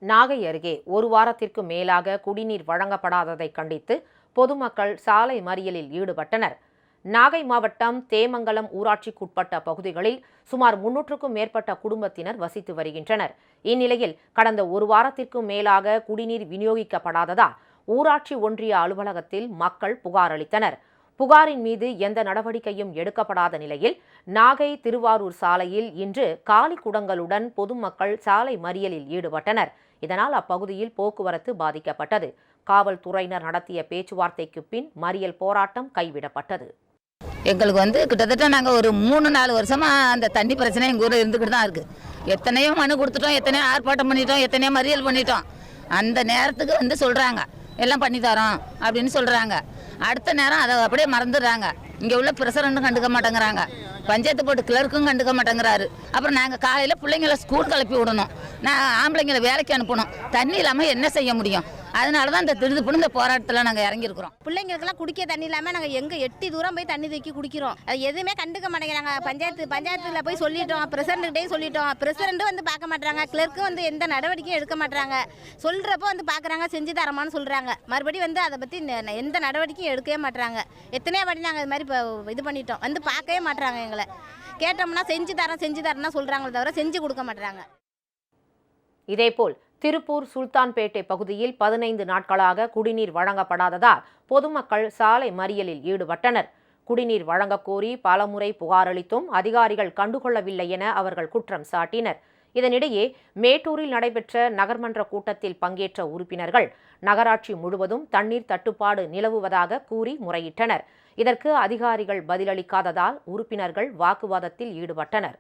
நாகை அருகே ஒரு வாரத்திற்கு மேலாக குடிநீர் வழங்கப்படாததை கண்டித்து பொதுமக்கள் சாலை மறியலில் ஈடுபட்டனர். நாகை மாவட்டம் தேமங்கலம் ஊராட்சிக்குட்பட்ட பகுதிகளில் சுமார் 300க்கும் மேற்பட்ட குடும்பத்தினர் வசித்து வருகின்றனர். இந்நிலையில் கடந்த ஒரு வாரத்திற்கும் மேலாக குடிநீர் விநியோகிக்கப்படாததால் ஊராட்சி ஒன்றிய அலுவலகத்தில் மக்கள் புகார் அளித்தனர். புகாரின் மீது எந்த நடவடிக்கையும் எடுக்கப்படாத நிலையில் நாகை திருவாரூர் சாலையில் இன்று காலி குடங்களுடன் பொதுமக்கள் சாலை மறியலில் ஈடுபட்டனர். இதனால் அப்பகுதியில் போக்குவரத்து பாதிக்கப்பட்டது. காவல்துறையினர் நடத்திய பேச்சுவார்த்தைக்கு பின் மறியல் போராட்டம் கைவிடப்பட்டது. எங்களுக்கு கிட்டத்தட்ட நாங்கள் ஒரு 3-4 வருஷமாக அந்த தண்ணி பிரச்சனை எங்கள் ஊரில் இருந்துக்கிட்டு தான் இருக்குது. எத்தனையோ மனு கொடுத்துட்டோம், எத்தனையோ ஆர்ப்பாட்டம் பண்ணிட்டோம், எத்தனையோ மறியல் பண்ணிட்டோம். அந்த நேரத்துக்கு சொல்கிறாங்க எல்லாம் பண்ணி தரோம் அப்படின்னு சொல்கிறாங்க. அடுத்த நேரம் அதை அப்படியே மறந்துடுறாங்க. இங்கே உள்ள பிரசிடண்ட்டும் கண்டுக்க மாட்டேங்கிறாங்க, பஞ்சாயத்து போர்டு கிளர்க்கும் கண்டுக்க மாட்டேங்கிறாரு. அப்புறம் நாங்கள் காலையில் பிள்ளைங்களை ஸ்கூல் கிளப்பி விடணும், நான் ஆம்பளைங்களை வேலைக்கு அனுப்பணும். தண்ணி இல்லாமல் என்ன செய்ய முடியும்? அதனால தான் இந்த திருதுப்புன்னு இந்த போராட்டத்தில் நாங்கள் இறங்கியிருக்கிறோம். பிள்ளைங்களுக்கெல்லாம் குடிக்க தண்ணி இல்லாமல் நாங்கள் எங்கே 8 தூரம் போய் தண்ணி தூக்கி குடிக்கிறோம். அது எதுவுமே கண்டுக்க மாட்டேங்கிறாங்க. பஞ்சாயத்தில் போய் சொல்லிட்டோம், பிரசிடண்ட்கிட்டே சொல்லிட்டோம். பிரசிடண்ட்டும் பார்க்க மாட்டாங்க, கிளர்க்கும் எந்த நடவடிக்கையும் எடுக்க மாட்டாங்க. சொல்கிறப்போ பார்க்குறாங்க, செஞ்சு தரமான்னு சொல்கிறாங்க. மறுபடியும் அதை பற்றி எந்த நடவடிக்கையும் எடுக்கவே மாட்டாங்க. எத்தனையோ வாட்டி நாங்கள் இது மாதிரி இப்போ இது பண்ணிட்டோம், பார்க்கவே மாட்டாங்க. எங்களை கேட்டோம்னா செஞ்சு தரேன்னா சொல்கிறாங்களே தவிர செஞ்சு கொடுக்க மாட்டாங்க. இதேபோல் திருப்பூர் சுல்தான்பேட்டை பகுதியில் 15 நாட்களாக குடிநீர் வழங்கப்படாததால் பொதுமக்கள் சாலை மறியலில் ஈடுபட்டனர். குடிநீர் வழங்கக் கோரி பலமுறை புகார் அளித்தும் அதிகாரிகள் கண்டுகொள்ளவில்லை என அவர்கள் குற்றம் சாட்டினர். இதனிடையே மேட்டூரில் நடைபெற்ற நகர்மன்ற கூட்டத்தில் பங்கேற்ற உறுப்பினர்கள் நகராட்சி முழுவதும் தண்ணீர் தட்டுப்பாடு நிலவுவதாக கூறி முறையிட்டனர். இதற்கு அதிகாரிகள் பதிலளிக்காததால் உறுப்பினர்கள் வாக்குவாதத்தில் ஈடுபட்டனர்.